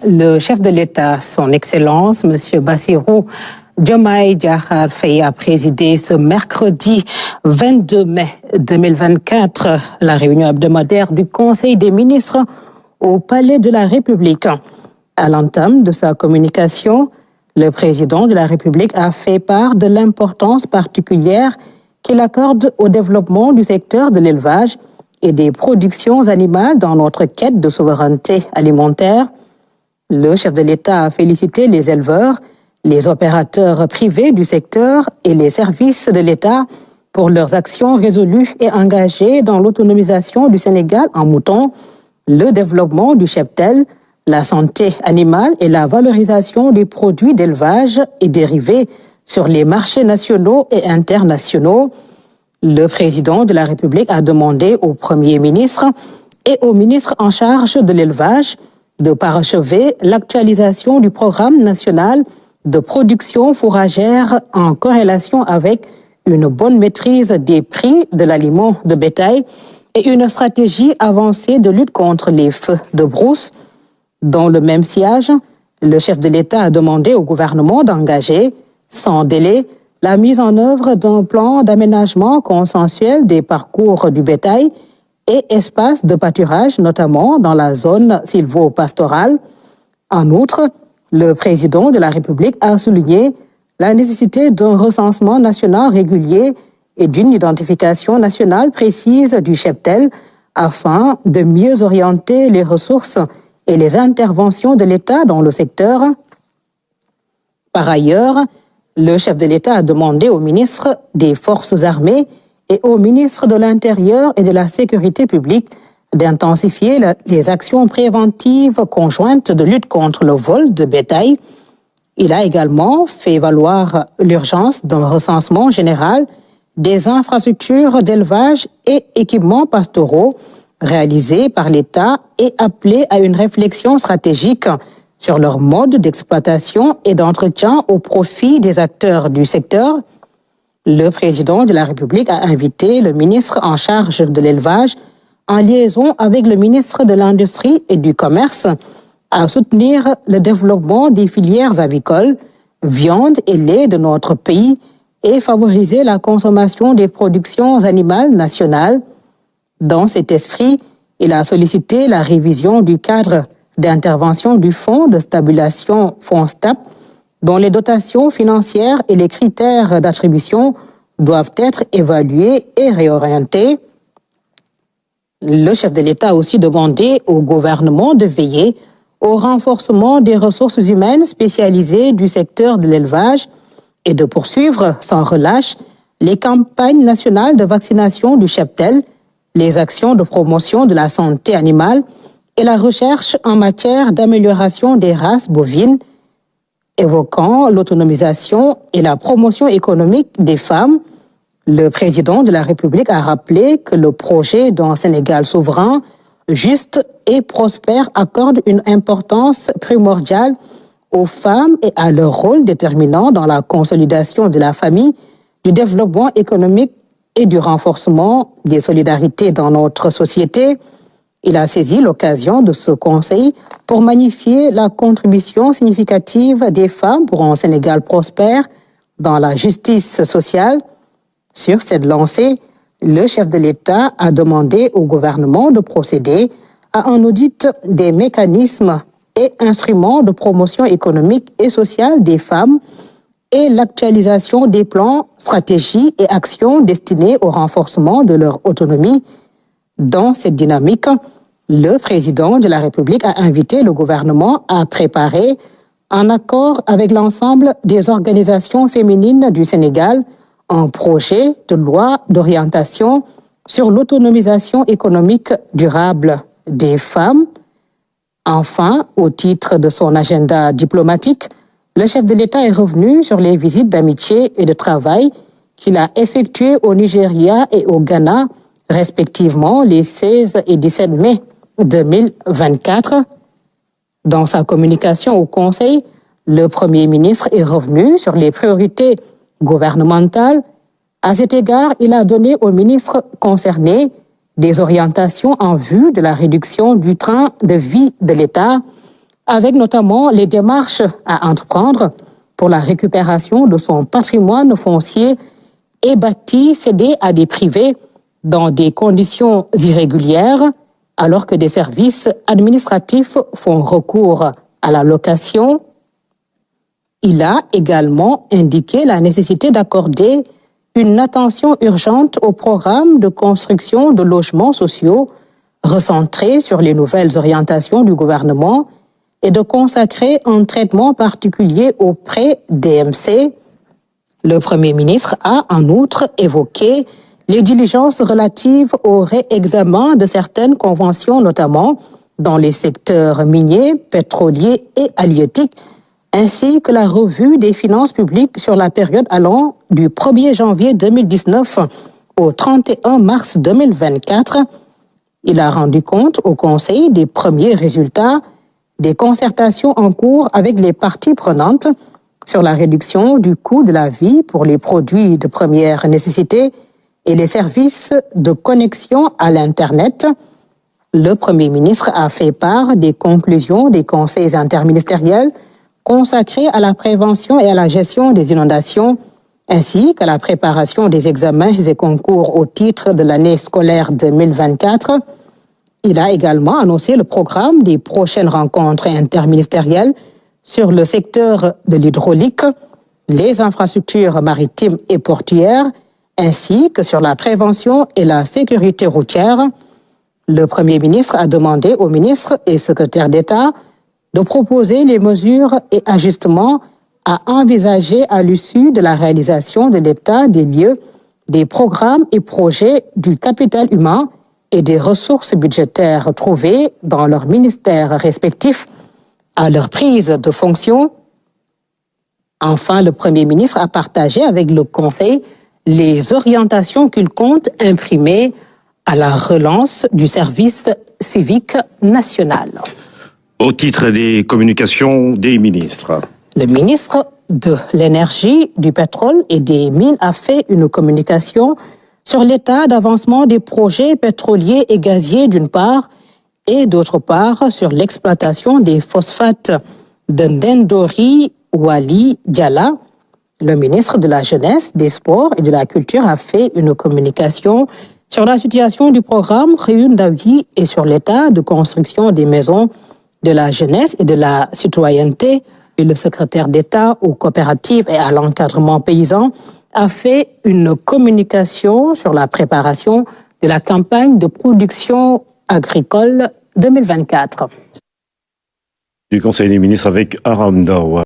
Le chef de l'État, son Excellence, M. Bassirou Diomaye Diakhar Faye, a présidé ce mercredi 22 mai 2024 la réunion hebdomadaire du Conseil des ministres au Palais de la République. À l'entame de sa communication, le président de la République a fait part de l'importance particulière qu'il accorde au développement du secteur de l'élevage et des productions animales dans notre quête de souveraineté alimentaire. Le chef de l'État a félicité les éleveurs, les opérateurs privés du secteur et les services de l'État pour leurs actions résolues et engagées dans l'autonomisation du Sénégal en moutons, le développement du cheptel, la santé animale et la valorisation des produits d'élevage et dérivés sur les marchés nationaux et internationaux. Le président de la République a demandé au Premier ministre et au ministre en charge de l'élevage de parachever l'actualisation du programme national de production fourragère en corrélation avec une bonne maîtrise des prix de l'aliment de bétail et une stratégie avancée de lutte contre les feux de brousse. Dans le même sillage, le chef de l'État a demandé au gouvernement d'engager, sans délai, la mise en œuvre d'un plan d'aménagement consensuel des parcours du bétail et espaces de pâturage, notamment dans la zone sylvo-pastorale. En outre, le président de la République a souligné la nécessité d'un recensement national régulier et d'une identification nationale précise du cheptel afin de mieux orienter les ressources et les interventions de l'État dans le secteur. Par ailleurs, le chef de l'État a demandé au ministre des Forces armées et au ministre de l'Intérieur et de la Sécurité publique d'intensifier les actions préventives conjointes de lutte contre le vol de bétail. Il a également fait valoir l'urgence d'un recensement général des infrastructures d'élevage et équipements pastoraux réalisés par l'État et appelé à une réflexion stratégique sur leur mode d'exploitation et d'entretien au profit des acteurs du secteur. Le président de la République a invité le ministre en charge de l'élevage, en liaison avec le ministre de l'Industrie et du Commerce, à soutenir le développement des filières avicoles, viande et lait de notre pays et favoriser la consommation des productions animales nationales. Dans cet esprit, il a sollicité la révision du cadre d'intervention du Fonds de stabilisation FONSTAB, dont les dotations financières et les critères d'attribution doivent être évalués et réorientés. Le chef de l'État a aussi demandé au gouvernement de veiller au renforcement des ressources humaines spécialisées du secteur de l'élevage et de poursuivre sans relâche les campagnes nationales de vaccination du cheptel, les actions de promotion de la santé animale et la recherche en matière d'amélioration des races bovines, évoquant l'autonomisation et la promotion économique des femmes. Le président de la République a rappelé que le projet d'un Sénégal souverain, juste et prospère accorde une importance primordiale aux femmes et à leur rôle déterminant dans la consolidation de la famille, du développement économique et du renforcement des solidarités dans notre société. Il a saisi l'occasion de ce conseil pour magnifier la contribution significative des femmes pour un Sénégal prospère dans la justice sociale. Sur cette lancée, le chef de l'État a demandé au gouvernement de procéder à un audit des mécanismes et instruments de promotion économique et sociale des femmes et l'actualisation des plans, stratégies et actions destinés au renforcement de leur autonomie. Dans cette dynamique, le président de la République a invité le gouvernement à préparer, en accord avec l'ensemble des organisations féminines du Sénégal, un projet de loi d'orientation sur l'autonomisation économique durable des femmes. Enfin, au titre de son agenda diplomatique, le chef de l'État est revenu sur les visites d'amitié et de travail qu'il a effectuées au Nigeria et au Ghana, respectivement les 16 et 17 mai 2024. Dans sa communication au Conseil, le Premier ministre est revenu sur les priorités gouvernementales. À cet égard, il a donné aux ministres concernés des orientations en vue de la réduction du train de vie de l'État avec notamment les démarches à entreprendre pour la récupération de son patrimoine foncier et bâti cédé à des privés dans des conditions irrégulières, alors que des services administratifs font recours à la location. Il a également indiqué la nécessité d'accorder une attention urgente au programme de construction de logements sociaux recentré sur les nouvelles orientations du gouvernement et de consacrer un traitement particulier aux prêts DMC. Le Premier ministre a en outre évoqué les diligences relatives au réexamen de certaines conventions, notamment dans les secteurs miniers, pétroliers et halieutiques, ainsi que la revue des finances publiques sur la période allant du 1er janvier 2019 au 31 mars 2024. Il a rendu compte au Conseil des premiers résultats des concertations en cours avec les parties prenantes sur la réduction du coût de la vie pour les produits de première nécessité et les services de connexion à l'Internet. Le Premier ministre a fait part des conclusions des conseils interministériels consacrés à la prévention et à la gestion des inondations, ainsi qu'à la préparation des examens et concours au titre de l'année scolaire 2024. Il a également annoncé le programme des prochaines rencontres interministérielles sur le secteur de l'hydraulique, les infrastructures maritimes et portuaires, ainsi que sur la prévention et la sécurité routière. Le Premier ministre a demandé aux ministres et secrétaires d'État de proposer les mesures et ajustements à envisager à l'issue de la réalisation de l'état des lieux, des programmes et projets du capital humain et des ressources budgétaires trouvées dans leurs ministères respectifs à leur prise de fonction. Enfin, le Premier ministre a partagé avec le Conseil les orientations qu'il compte imprimer à la relance du service civique national. Au titre des communications des ministres. Le ministre de l'Énergie, du Pétrole et des Mines a fait une communication sur l'état d'avancement des projets pétroliers et gaziers d'une part et d'autre part sur l'exploitation des phosphates de Ndendori Wali Diala. Le ministre de la Jeunesse, des Sports et de la Culture a fait une communication sur la situation du programme Réun Dawi et sur l'état de construction des maisons de la jeunesse et de la citoyenneté. Et le secrétaire d'État aux coopératives et à l'encadrement paysan a fait une communication sur la préparation de la campagne de production agricole 2024. Du Conseil des ministres avec Aram Dawa.